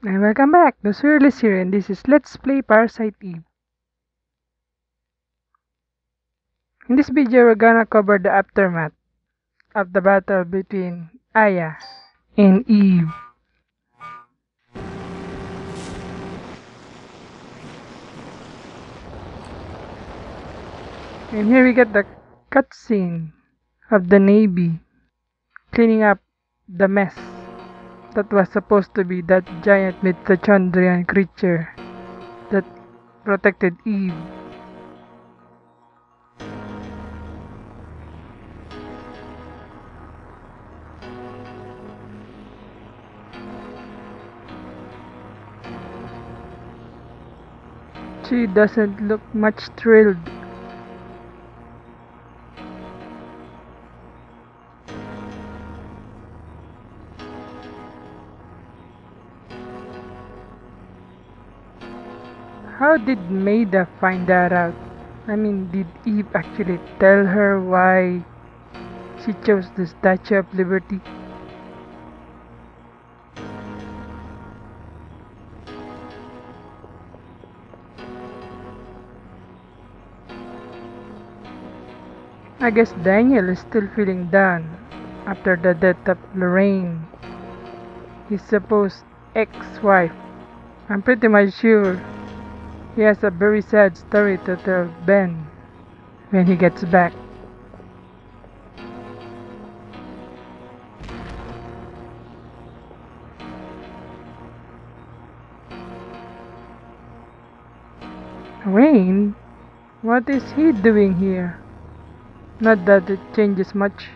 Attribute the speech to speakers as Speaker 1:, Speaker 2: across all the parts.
Speaker 1: And welcome back to Surrealist here, and this is Let's Play Parasite Eve. In this video, we're gonna cover the aftermath of the battle between Aya and Eve. And here we get the cutscene of the Navy cleaning up the mess that was supposed to be that giant Mitochondrian creature that protected Eve. She doesn't look much thrilled. How did Maida find that out? I mean, did Eve actually tell her why she chose the Statue of Liberty? I guess Daniel is still feeling down after the death of Lorraine, his supposed ex-wife. I'm pretty much sure he has a very sad story to tell Ben when he gets back. Wayne? What is he doing here? Not that it changes much.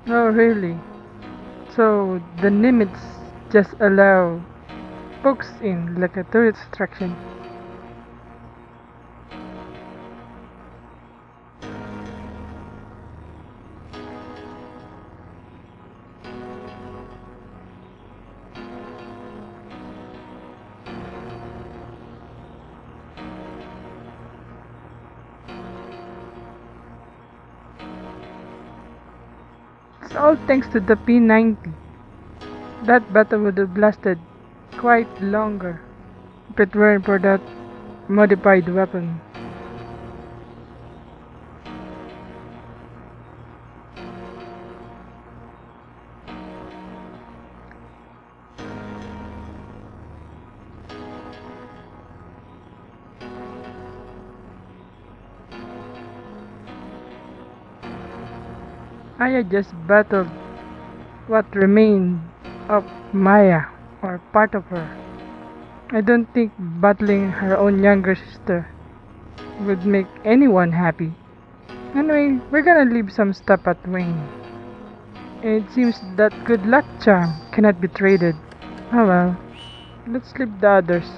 Speaker 1: Oh really? So the Nimitz just allow folks in like a tourist attraction. It's all thanks to the P90. That battle would have lasted quite longer if it weren't for that modified weapon. Aya just battled what remained of Maya, or part of her. I don't think battling her own younger sister would make anyone happy. Anyway, we're gonna leave some stuff at Wayne. It seems that good luck charm cannot be traded. Oh well, let's leave the others.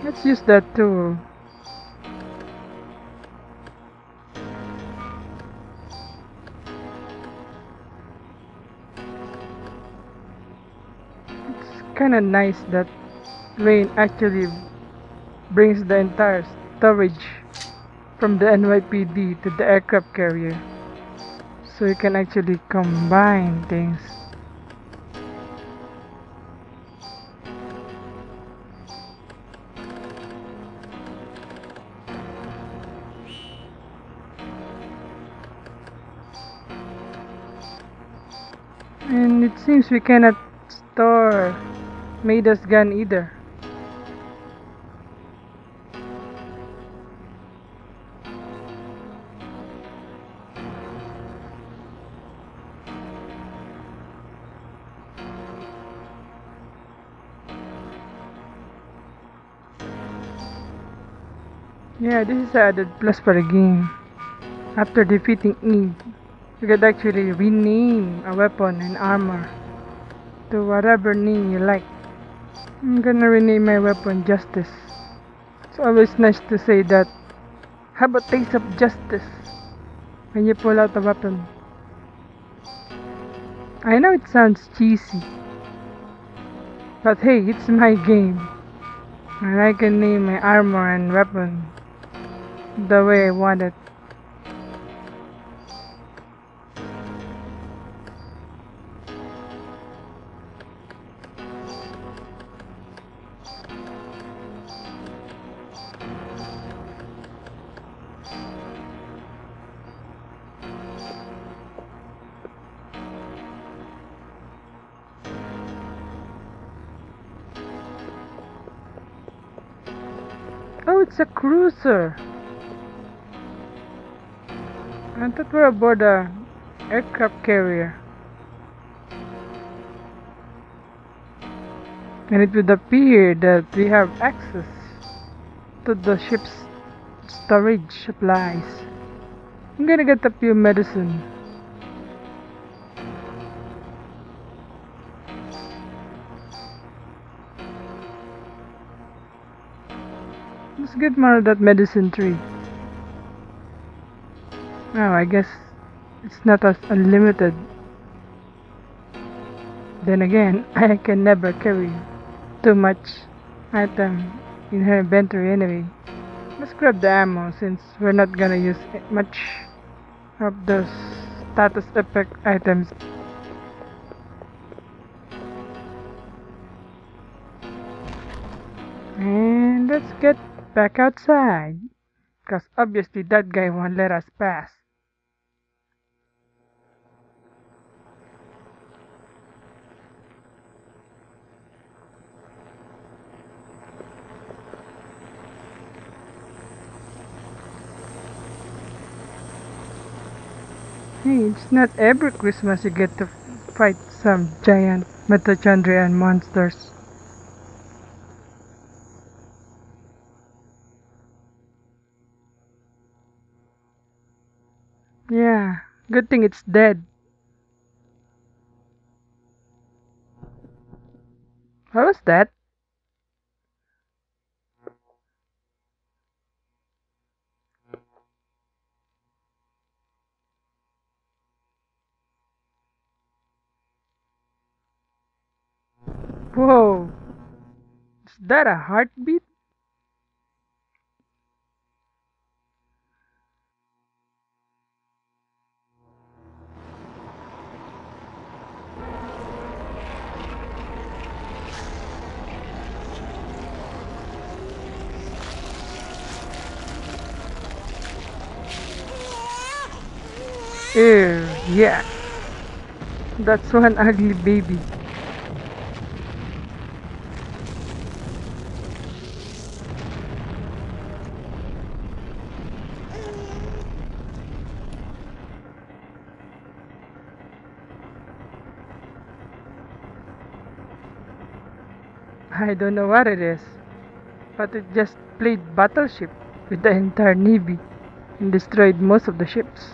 Speaker 1: Let's use that tool. It's kinda nice that Wayne actually brings the entire storage from the NYPD to the aircraft carrier, so you can actually combine things. And it seems we cannot store Maida's gun either. Yeah, this is added plus for the game. After defeating Eve, you could actually rename a weapon and armor to whatever name you like. I'm gonna rename my weapon Justice. It's always nice to say that. How about taste of justice when you pull out the weapon? I know it sounds cheesy, but hey, it's my game. And I can name my armor and weapon the way I want it. Oh, it's a cruiser! I thought we're aboard a aircraft carrier. And it would appear that we have access to the ship's storage supplies. I'm gonna get a few medicine. Let's get more of that medicine tree. Oh, I guess it's not as unlimited. Then again, I can never carry too much item in her inventory anyway. Let's grab the ammo since we're not gonna use much of those status effect items. And let's get back outside. Cause obviously that guy won't let us pass. Hey, it's not every Christmas you get to fight some giant Mitochondrian monsters. Yeah, good thing it's dead. What was that? Whoa, is that a heartbeat? Ew, yeah, that's one ugly baby. I don't know what it is, but it just played battleship with the entire navy and destroyed most of the ships.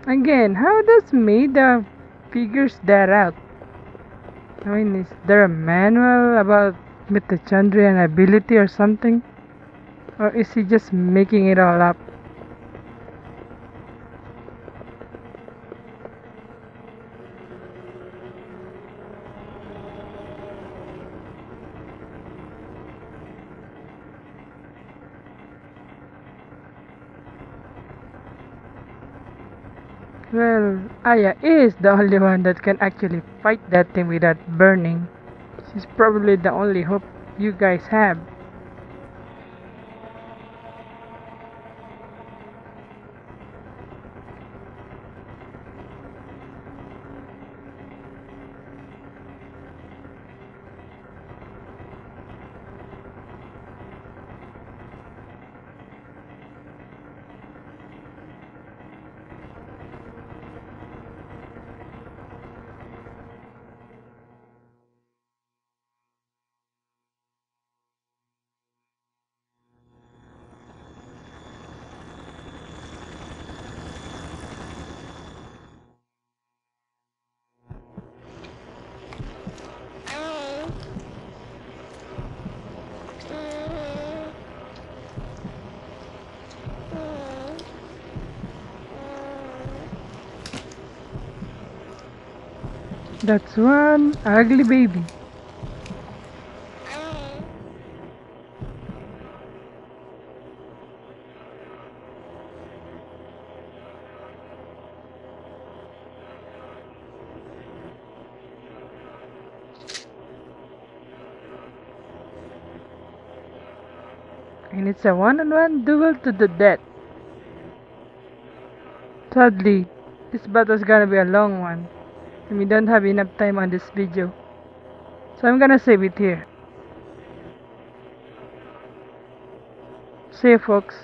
Speaker 1: Again, how does Maida figures that out? I mean, is there a manual about mitochondrial ability or something? Or is he just making it all up? Well, Aya is the only one that can actually fight that thing without burning. She's probably the only hope you guys have. That's one ugly baby. And it's a one-on-one duel to the death. Sadly, this battle's gonna be a long one, and we don't have enough time on this video. So I'm gonna save it here. See you folks.